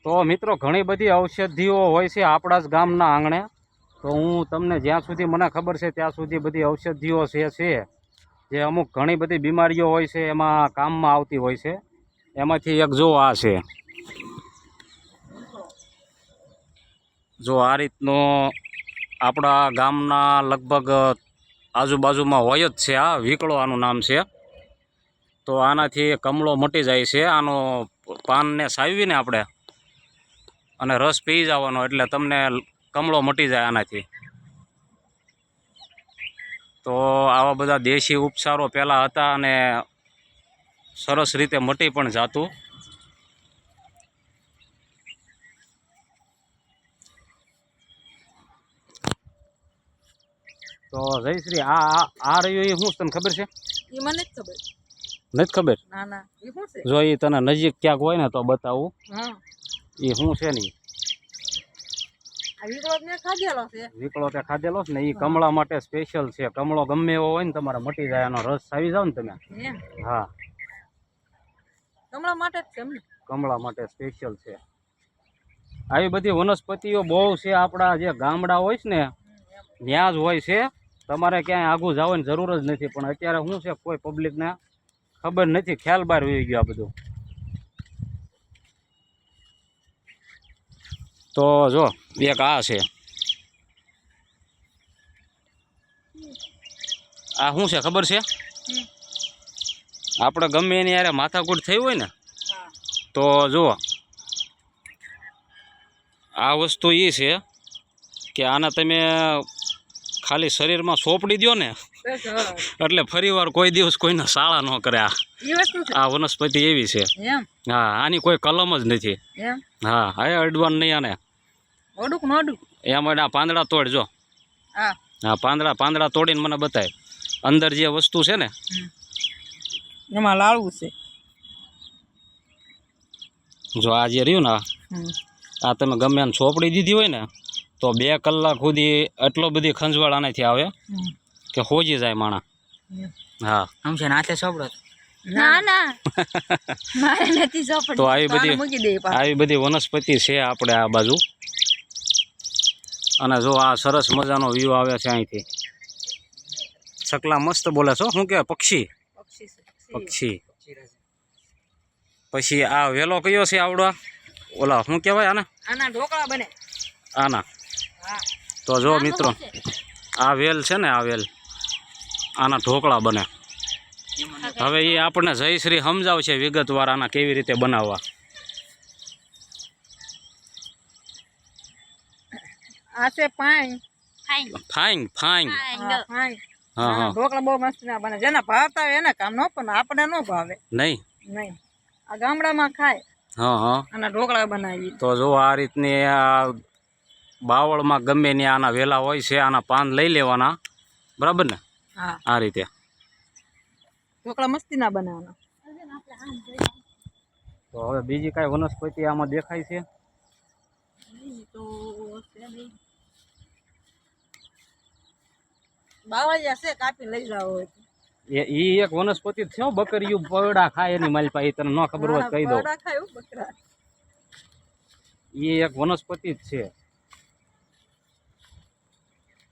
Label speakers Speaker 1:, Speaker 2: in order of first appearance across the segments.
Speaker 1: તો મિત્રો ઘણી બધી ઔષધિઓ હોય છે આપણા જ ગામના આંગણે. તો હું તમને જ્યાં સુધી મને ખબર છે ત્યાં સુધી બધી ઔષધિઓ છે જે અમુક ઘણી બધી બીમારીઓ હોય છે એમાં કામમાં આવતી હોય છે. એમાંથી એક જો આ છે, જો આ રીતનો આપણા ગામના લગભગ આજુબાજુમાં હોય જ છે. આ વીકળો આનું નામ છે. તો આનાથી કમળો મટી જાય છે. આનો પાનને સાવીને આપણે અને રસ પી જવાનો એટલે તમને કમળો મટી જાય આનાથી. તો આવા બધા દેશી ઉપચારો પહેલાં હતા અને સરસ રીતે મટી પણ જાતું. તો જયશ્રી આ રહ્યું એ શું તને ખબર છે?
Speaker 2: એ મને જ ખબર
Speaker 1: નથી ખબર?
Speaker 2: ના ના એ શું છે?
Speaker 1: જો એ તને નજીક ક્યાંક હોય ને તો બતાવું.
Speaker 2: હા
Speaker 1: એ શું છે ને?
Speaker 2: આ વીકળો મેં ખાધેલો છે.
Speaker 1: વીકળો તે ખાધેલો છે ને, એ કમળા માટે સ્પેશિયલ છે. કમળો ગમે એવો હોય ને તમારે મટી જાય, એનો રસ આવી જાવ ને તમે. હા
Speaker 2: કમળા માટે જ છે એમ ને?
Speaker 1: કમળા માટે સ્પેશિયલ છે. આવી બધી વનસ્પતિઓ બહુ છે. આપણા જે ગામડા હોય છે ને ત્યાં જ હોય છે. તમારે ક્યાંય આઘું જવાની જરૂર જ નથી. પણ અત્યારે શું છે, કોઈ પબ્લિકને ખબર નથી, ખ્યાલ બહાર વહી ગયો આ બધું. તો જો એક આ છે. આ શું છે ખબર છે? આપણે ગમે એની યારે માથાકૂટ થઈ હોય ને તો જુઓ આ વસ્તુ એ છે કે આને તમે ખાલી શરીરમાં સોંપડી દો ને એટલે ફરીવાર કોઈ દિવસ કોઈને શાળા ન કરે. આ વનસ્પતિ એવી છે. હા, આની કોઈ કલમ જ નથી. હા હા, અડવાન નહીં આને. એમાં આ પાંદડા તોડ જો. હા, પાંદડા તોડીને મને બતાય અંદર જે વસ્તુ છે ને
Speaker 2: એમાં લાળવું છે.
Speaker 1: જો આ જે રહ્યું ને આ તમે ગમે એને ચોપડી દીધી હોય ને તો 2 કલાક સુધી એટલો બધી ખંજવાળ આનાથી આવે કે હોજી જાય માણા. હા
Speaker 2: આમ છે નાથે સોપડો. ના ના મારે નથી સોપડી.
Speaker 1: તો આવી બધી વનસ્પતિ છે આપણે આ બાજુ. અને જો આ સરસ મજાનો વ્યૂ આવે છે અહીંથી. ચકલા મસ્ત બોલે છો. શું કહેવાય? પક્ષી. પછી આ વેલો કયો છે આવડો? ઓલા શું કહેવાય આને?
Speaker 2: આના ઢોકળા બને.
Speaker 1: આના? તો જો મિત્રો આ વેલ છે ને, આ વેલ આના ઢોકળા બને. હવે એ આપણને જયશ્રી સમજાવશે વિગતવાર આના કેવી રીતે બનાવવા.
Speaker 2: આ છે ફાઈંગ.
Speaker 1: હા હા,
Speaker 2: ઢોકળા બહુ મસ્ત ના બને. જેને ભાવતા હોય એને કામ નો, પણ આપણે ન ભાવે.
Speaker 1: નહીં.
Speaker 2: આ ગામડામાં ખાય.
Speaker 1: હા હા,
Speaker 2: આના ઢોકળા બનાવી.
Speaker 1: તો જો આ રીતની આ બાવળમાં ગમે ને આના વેલા હોય છે. આના પાન લઈ લેવાના, બરાબર ને?
Speaker 2: હા,
Speaker 1: આ રીતે
Speaker 2: ઢોકળા મસ્તી ના બનાવવાના.
Speaker 1: તો હવે બીજી કાંઈ વનસ્પતિ આમાં દેખાય છે?
Speaker 2: બાવળિયા છે, કાપી લઈ જાવ હોય.
Speaker 1: એ એક વનસ્પતિ છે. બકરીયું પવડા ખાય એની માલપા. એ તને ન ખબર હોય કહી દઉં. એ એક વનસ્પતિ જ છે.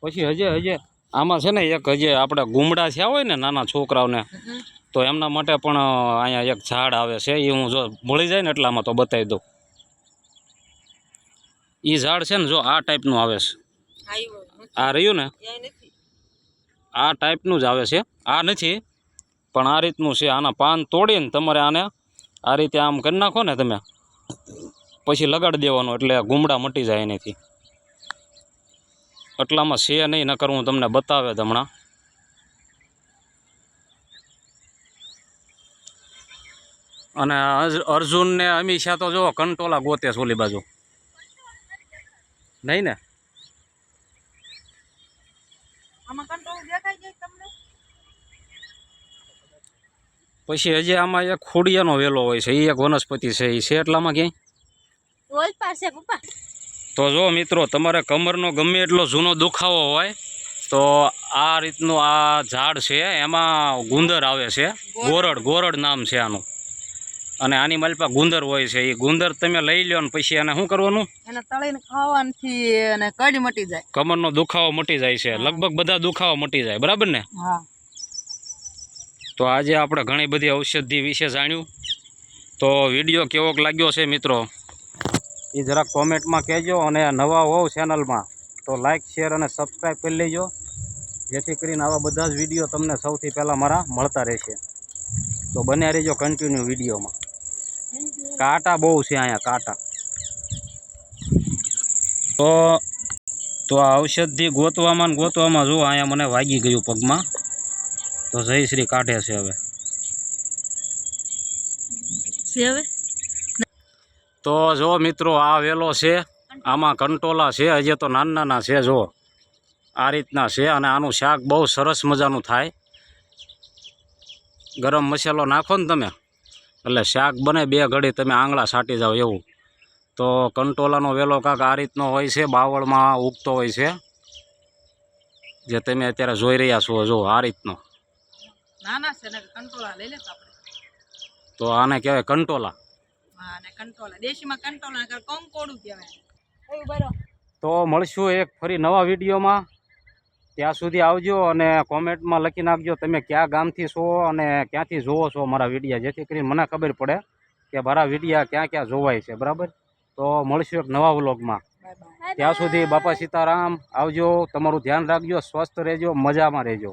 Speaker 1: પછી હજે આમાં છે ને એક હજે આપણે ગુમડા થયા હોય ને નાના છોકરાઓને, તો એમના માટે પણ અહીંયા એક ઝાડ આવે છે. એ હું જો મળી જાય ને એટલામાં તો બતાવી દઉં. એ ઝાડ છે ને, જો આ ટાઈપનું આવે છે. આ રહ્યું ને, આ ટાઈપનું જ આવે છે. આ નથી, પણ આ રીતનું છે. આના પાન તોડીને તમારે આને આ રીતે આમ કરી નાખો ને તમે, પછી લગાડી દેવાનું એટલે ગુમડા મટી જાય એનાથી. એટલામાં છે નહીં, નકર હું તમને બતાવે હમણાં. અને અર્જુન ને અમીષા તો જો કંટોલા ગોતે છે ઓલી બાજુ. નહીં ને? પછી હજી આમાં એક ખોડિયાનો વેલો હોય છે. એ એક વનસ્પતિ છે. એ છે એટલામાં ક્યાંય? તો જો મિત્રો, તમારે કમરનો ગમે એટલો જૂનો દુખાવો હોય તો આ રીતનું આ ઝાડ છે. એમાં ગુંદર આવે છે. ગોરડ નામ છે આનું. અને આની માલપા ગુંદર હોય છે. એ ગુંદર તમે લઈ લ્યો ને પછી એને શું કરવાનું?
Speaker 2: એને તળીને ખાવાથી અને કડી મટી જાય.
Speaker 1: કમરનો દુખાવો મટી જાય છે. લગભગ બધા દુખાવો મટી જાય, બરાબર ને?
Speaker 2: હા.
Speaker 1: તો આજે આપણે ઘણી બધી ઔષધિ વિશે જાણ્યું. તો વિડીયો કેવોક લાગ્યો છે મિત્રો એ જરાક કોમેન્ટમાં કહેજો. અને નવા હોવ ચેનલમાં તો લાઇક શેર અને સબસ્ક્રાઈબ કરી લેજો, જેથી કરીને આવા બધા જ વિડીયો તમને સૌથી પહેલાં મારા મળતા રહેશે. તો બન્યા રહેજો કન્ટિન્યુ વિડીયોમાં. કાંટા બહુ છે અહીંયા, કાંટા. તો આ ઔષધિ ગોતવામાં ને ગોતવામાં જો અહીંયા મને વાગી ગયું પગમાં. તો જયશ્રી કાઢે છે હવે. તો જો મિત્રો આ વેલો છે, આમાં કંટોલા છે, હજી તો નાના નાના છે. જો આ રીતના છે. અને આનું શાક બહુ સરસ મજાનું થાય. ગરમ મસાલો નાખો ને તમે એટલે શાક બને 2 ઘડી તમે આંગળા છાંટી જાઓ એવું. તો કંટોલાનો વેલો કાંક આ રીતનો હોય છે, બાવળમાં ઉગતો હોય છે, જે તમે અત્યારે જોઈ રહ્યા છો. જો આ રીતનો
Speaker 2: નાના છે ને કંટોલા લઈ લેતા આપણે.
Speaker 1: તો આને કહેવાય કંટોલા.
Speaker 2: હા, અને કંટોલા દેશીમાં કંટોલા કર કંકોડું કહેવાય. એવું બરો.
Speaker 1: તો મળશું એક ફરી નવા વિડીયોમાં. ત્યાં સુધી આવજો અને કોમેન્ટમાં લખી નાખજો તમે કયા ગામથી છો અને ક્યાંથી જોવો છો મારા વિડીયા, જેથી કરીને મને ખબર પડે કે મારા વિડીયા ક્યાં ક્યાં જોવાય છે. બરાબર? તો મળશું એક નવા વ્લોગમાં. ત્યાં સુધી બાપા સીતારામ. આવજો. તમારું ધ્યાન રાખજો. સ્વસ્થ રહેજો. મજામાં રહેજો.